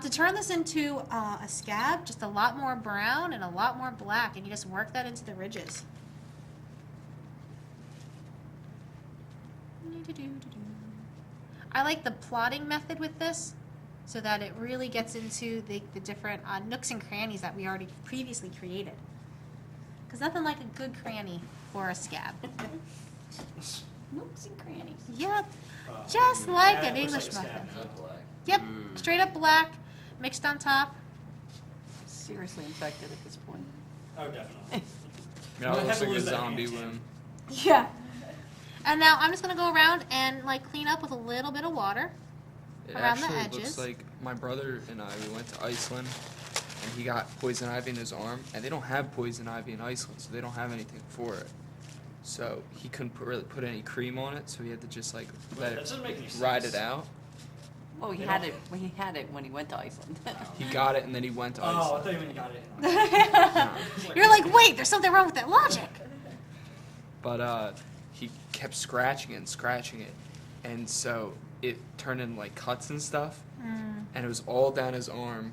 To turn this into a scab, just a lot more brown and a lot more black, and you just work that into the ridges. I like the plotting method with this so that it really gets into the different nooks and crannies that we already previously created. Because nothing like a good cranny for a scab. Nooks and crannies. Yep, just like yeah, an it looks English like a scab. muffin. Yep, straight up black, mixed on top. Seriously infected at this point. Oh, definitely. Yeah, I it have looks to like a lose that zombie hand. wound. Yeah. And now I'm just gonna go around and like clean up with a little bit of water. It Around the actually edges. looks like my brother and I, we went to Iceland, and he got poison ivy in his arm, and they don't have poison ivy in Iceland, so they don't have anything for it. So he couldn't really put any cream on it, so he had to just like let That it doesn't make any sense. ride it out. Well, he had it when he went to Iceland. He got it, and then he went to Oh, I Iceland. thought you meant you got it. You're like, wait, there's something wrong with that logic. But he kept scratching it, and so it turned into like cuts and stuff, and it was all down his arm.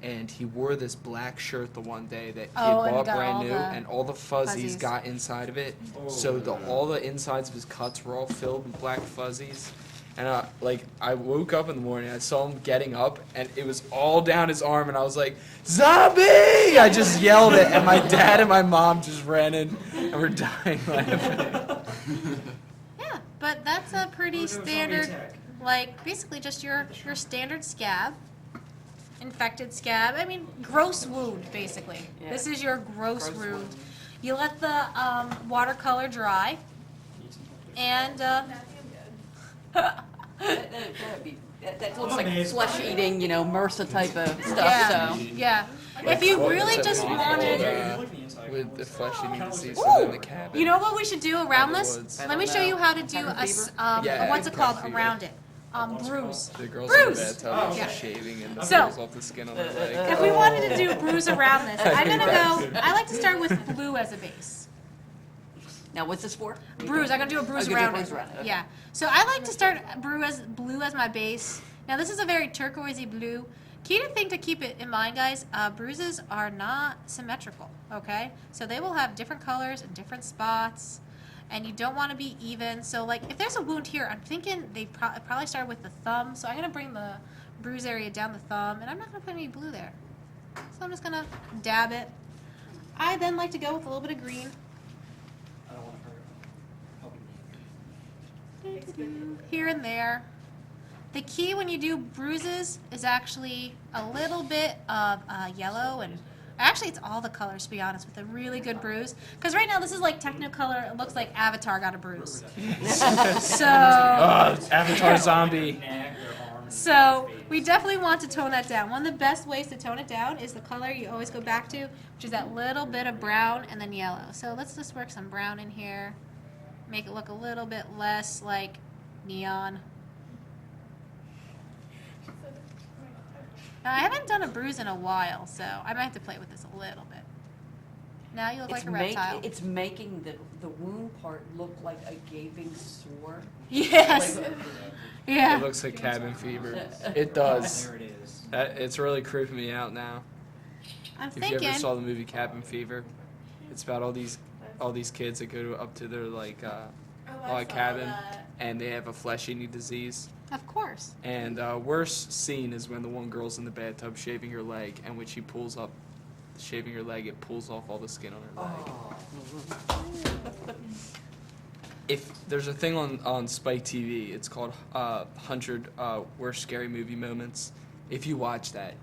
And he wore this black shirt the one day that he Oh, and had bought got brand all new, the and all the fuzzies fuzzies. got inside of it. Oh, So no. all the insides of his cuts were all filled with black fuzzies. And I woke up in the morning, I saw him getting up, and it was all down his arm, and I was like, "Zombie!" I just yelled it, and my dad and my mom just ran in, and we're dying laughing. Yeah, but that's a pretty We're doing zombie standard, attack. like basically just your standard scab. Infected scab. I mean, gross wound, basically. Yeah. This is your gross Gross wound. wound. You let the watercolor dry, and That'd be That looks I'm like amazed flesh by it. eating, MRSA type of stuff, Yeah, so. yeah. If you really What's just that wanted, You look at the inside. with the flesh eating disease Ooh! within the cabin. you know what we should do around the this? woods. Let me show you how to do a, Yeah, what's it called cabin fever. around it? Bruise. The girls Bruise! in the bathtub Oh, yeah. just shaving and the So- pulls off the skin on their leg. If we wanted to do a bruise around this, I'm gonna go, I like to start with blue as a base. Now, what's this for? Bruise, I'm gonna do a bruise Oh, you're gonna around do a it. bruise around it, okay. Yeah. So I like to start blue as my base. Now this is a very turquoisey blue. Key thing to keep it in mind, guys, bruises are not symmetrical, okay? So they will have different colors and different spots, and you don't want to be even. So like if there's a wound here, I'm thinking they probably started with the thumb. So I'm gonna bring the bruise area down the thumb, and I'm not gonna put any blue there. So I'm just gonna dab it. I then like to go with a little bit of green. I don't want to hurt her. Here and there. The key when you do bruises is actually a little bit of yellow, and actually it's all the colors, to be honest, with a really good bruise. Because right now this is like Technicolor. It looks like Avatar got a bruise. So, Avatar zombie. Neck, their arm, and so face. we definitely want to tone that down. One of the best ways to tone it down is the color you always go back to, which is that little bit of brown and then yellow. So let's just work some brown in here. Make it look a little bit less like neon. Now, I haven't done a bruise in a while, so I might have to play with this a little bit. Now you look like a reptile. It's making the wound part look like a gaping sore. Yes. It Yeah. looks like cabin fever. It does. There it is. It's really creeping me out now. I'm If you thinking. ever saw the movie Cabin Fever, it's about all these kids that go up to their cabin and they have a flesh-eating disease. Of course. And worst scene is when the one girl's in the bathtub shaving her leg, and when she pulls up, shaving her leg, it pulls off all the skin on her leg. If there's a thing on Spike TV, it's called 100 Worst Scary Movie Moments. If you watch that,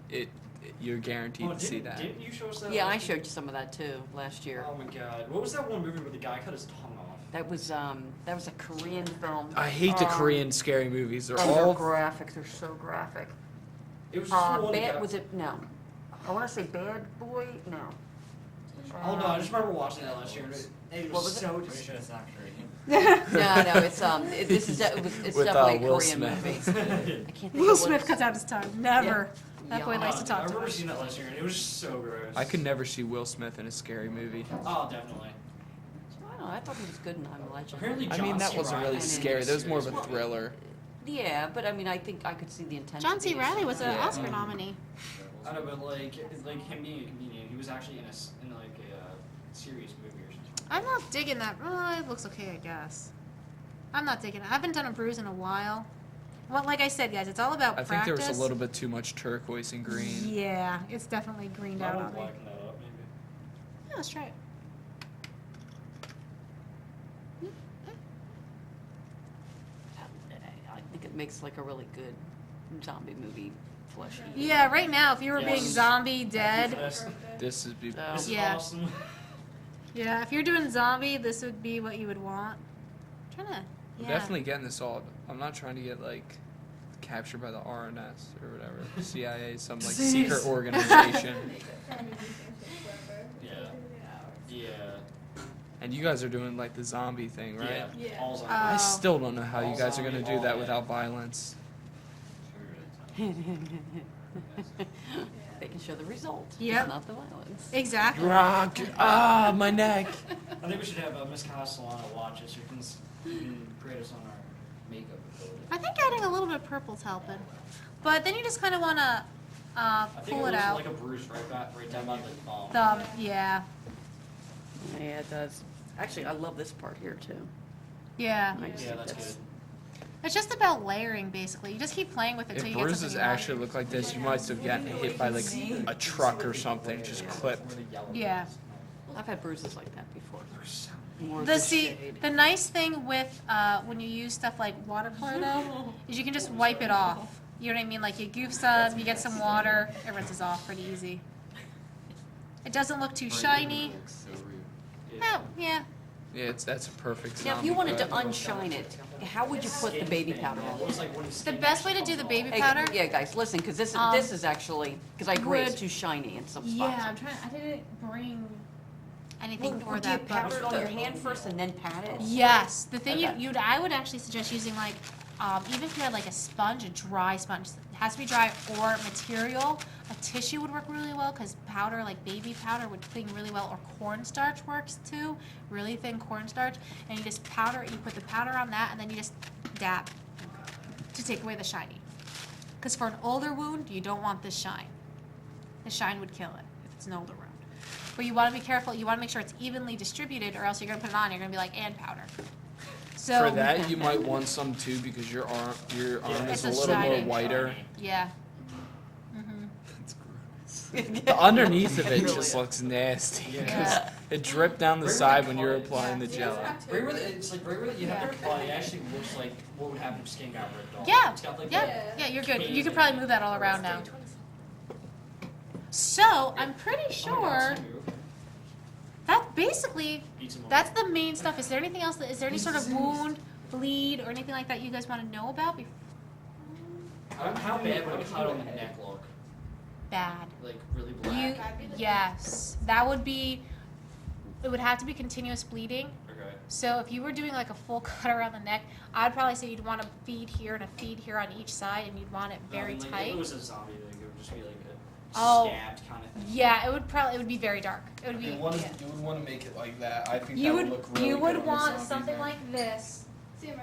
you're guaranteed to see that. Didn't you show us that? Yeah, I last year? showed you some of that too last year. Oh my god. What was that one movie where the guy cut his tongue off? That was a Korean film. I hate the Korean scary movies. They're They're all graphic. They're so graphic. It was just the one that Bad got- was it? No. I want to say Bad Boy. No. Oh no, I just remember watching that last year. And it What was was it? so No, it's it's With, definitely a Will Korean Smith. movie. I can't think Will of Smith what cuts out his tongue. Never. That Yeah. boy likes to I talk too remember much. seeing that last year, and it was so gross. I could never see Will Smith in a scary movie. Oh, definitely. I don't know. I thought he was good in I'm a Legend. Apparently, I John mean, that C. wasn't Reilly really was scary. That was more of a serious. thriller. Yeah, but I mean, I think I could see the intention. John C. Reilly was an Yeah. Oscar nominee. I know, but like him being a comedian, he was actually in a serious movie or something. I'm not digging that. Well, it looks okay, I guess. I'm not digging it. I haven't done a bruise in a while. Well, like I said, guys, it's all about I think practice. there was a little bit too much turquoise and green. Yeah, it's definitely greened out I would on me. blacken that up, maybe. Yeah, let's try it. I think it makes like a really good zombie movie. Flesh eating. Yeah, right now, if you were being Yes. zombie dead, This is be- So, This is Yeah. awesome. yeah, if you're doing zombie, this would be what you would want. I'm trying to, I'm yeah. definitely getting this all. I'm not trying to get captured by the RNS or whatever, CIA, some secret organization. Yeah. Yeah. And you guys are doing the zombie thing, right? Yeah. All zombie. I Oh. still don't know how you guys are gonna do that without violence. They can show the result. Yep. Not the violence. Exactly. Rock! Ah, my neck. I think we should have Miss Castellano watch us. You can grade us on our makeup ability. I think adding a little bit of purple's helping. But then you just kind of want to I think pull it looks out. like a bruise right down by the thumb. Yeah. Yeah, it does. Actually, I love this part here too. Yeah. I just Yeah, think that's good. It's just about layering, basically. You just keep playing with it until If you get bruises something you like. actually look like this, you might have gotten hit by a truck or something, just clipped. Yeah. I've had bruises like that before. More of The the see, shade. the nice thing with when you use stuff like watercolor though, is you can just wipe it off. You know what I mean? Like you goof some, you get some water, it rinses off pretty easy. It doesn't look too shiny. No, yeah. Yeah, that's a perfect. Now, if you zombie wanted to cut. unshine it, how would you put the baby powder on? It was like when The skin best way to actually do the comes baby Hey, powder. yeah, guys, listen, because this is actually, because I agree, it's would- too shiny in some Yeah, spots. I'm trying. I didn't bring anything for Well, do you that. powder but- it on your hand first and then pat it? Yes, the thing Okay. I would actually suggest using like, even if you had like a sponge, a dry sponge, it has to be dry or material. A tissue would work really well because powder, like baby powder, would cling really well. Or cornstarch works too, really thin cornstarch. And you just you put the powder on that, and then you just dab to take away the shiny. Because for an older wound, you don't want this shine. The shine would kill it if it's an older wound. But you want to be careful. You want to make sure it's evenly distributed, or else you're gonna put it on. You're gonna be like, and powder. So For that, you might want some too because your arm It's is a a little more shiny. whiter. yeah. That's gross. The underneath of it Really just is. looks nasty Yeah. because Yeah. it dripped down the Right where side the when you're cut is. applying the gel. Right where it's like right where you have to cut, it actually looks like what would happen if skin got ripped off. Yeah. It's got like Yeah, you're good. You could probably move that all around now. So I'm pretty sure that basically that's the main stuff. Is there anything else? Is there any sort of wound, bleed, or anything like that you guys want to know about? How bad would a cut on the neck look? Bad. Like really black? Yes, that would be. It would have to be continuous bleeding. Okay. So if you were doing like a full cut around the neck, I'd probably say you'd want a feed here and a feed here on each side, and you'd want it very Like, tight. If it was a zombie, like, it would just be like a Oh. stabbed kind of thing. Yeah, it would be very dark. It would be. You would want to make it like that. I think You that would would look really you good would on the want zombie something man. like this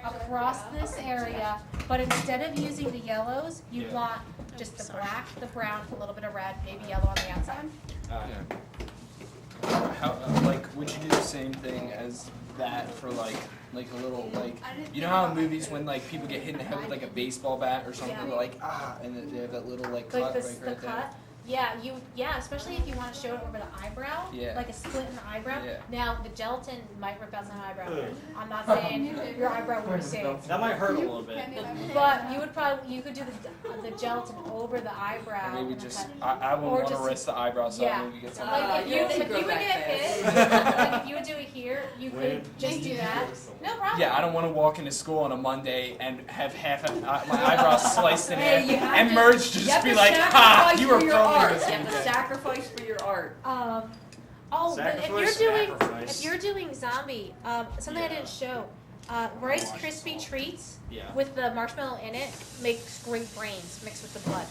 across this area, but instead of using the yellows, you'd Yeah. want just the black, the brown, a little bit of red, maybe yellow on the outside. Yeah. How, like, would you do the same thing as that for like a little you know how in movies when like people get hit in the head with like a baseball bat or something, Yeah. they're like and then they have that little like cut Like this, right the there. cut. Yeah, especially if you want to show it over the eyebrow, Yeah. like a split in the eyebrow. Yeah. Now the gelatin might rip out some eyebrow. Ugh. I'm not saying your eyebrow would be saved. That might hurt a little bit. But you could do the gelatin over the eyebrow. Or maybe and the just cut. I Or wouldn't want just- to rest the eyebrow so Yeah. maybe get some. Like if you they would grow get back hit, fast. like if you would do it here, you could just do that. No problem. Yeah, I don't want to walk into school on a Monday and have half my eyebrows sliced in Hey, half, you have and to- merged to You just have be to like, ha, sacrifice you were for your filming art. this You have to weekend. sacrifice for your art. If Sacrifice. you're doing zombie, something I didn't show, Rice Krispie treats Yeah. with the marshmallow in it makes great brains mixed with the blood,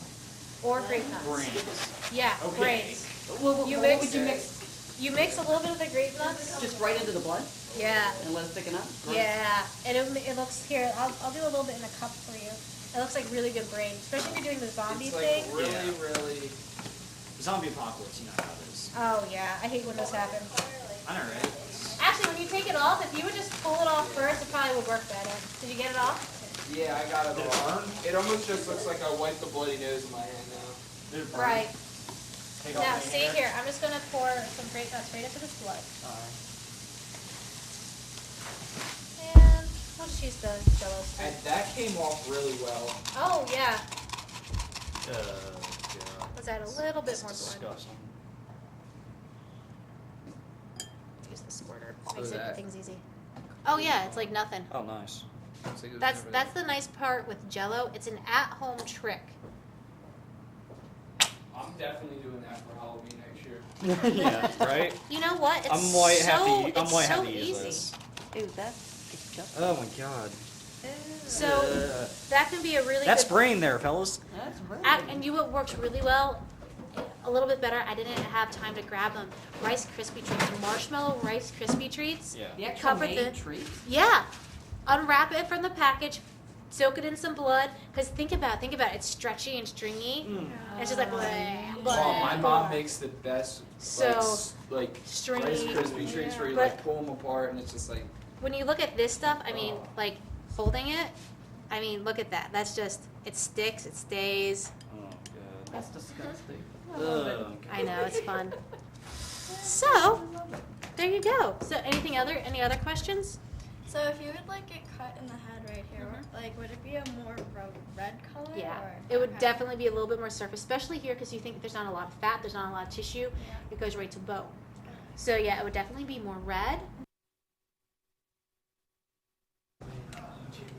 or grape nuts. Brains. Yeah, Okay. brains. What You would mix- you mix? You mix a little bit of the grape nuts. Just right into the blood Yeah. and let it thicken up? Yeah, and it looks here. I'll do a little bit in the cup for you. It looks like really good brain, especially if you're doing the zombie It's thing. like really, Yeah. really. Zombie apocalypse, you know how it is. Oh yeah, I hate when this happens. I know, right? Actually, when you take it off, if you would just pull it off first, it probably would work better. Did you get it off? Yeah, I got it Did it all. burn? It almost just looks like I wiped the bloody nose in my hand now. Did it burn? Right. Take off Now, the see hair? here. I'm just gonna pour some grape nuts right into this blood, Alright. and I'll just use the Jello stick. And that came off really well. Oh yeah. God. Let's add a little bit That's more blood. disgusting. Use the squirter. So Makes that- things easy. Oh yeah, it's like nothing. Oh, nice. It's like it was never That's the nice part with Jello. It's an at-home trick. there. I'm definitely doing that for Halloween next year. Yeah, right? You know what? It's I'm white so happy. I'm it's white so happy to use easy. this. Ew, that's disgusting. Oh my god. So that can be a really That's good. brain there, fellas. That's very And you what works really well, a little bit better. I didn't have time to grab them. Rice Krispie treats, marshmallow Rice Krispie treats. Yeah. The actual Cover made the- treat? Yeah, unwrap it from the package, soak it in some blood. Cause think about it. It's stretchy and stringy. Mm. It's just like bleh, bleh, Oh, my mom bleh. makes the best So, like stringy. Rice Krispie treats where you But- like pull them apart and it's just like When you look at this stuff, I mean, Oh. like folding it. I mean, look at that. That's just it sticks. It stays. Oh god. That's disgusting. Ugh. I know it's fun. So, there you go. So, any other questions? So if you would like get cut in the head right here, like would it be a more red color? Yeah, Or? it would Okay. definitely be a little bit more surface, especially here because you think there's not a lot of fat, there's not a lot of tissue. Yeah. It goes right to bone. So yeah, it would definitely be more red.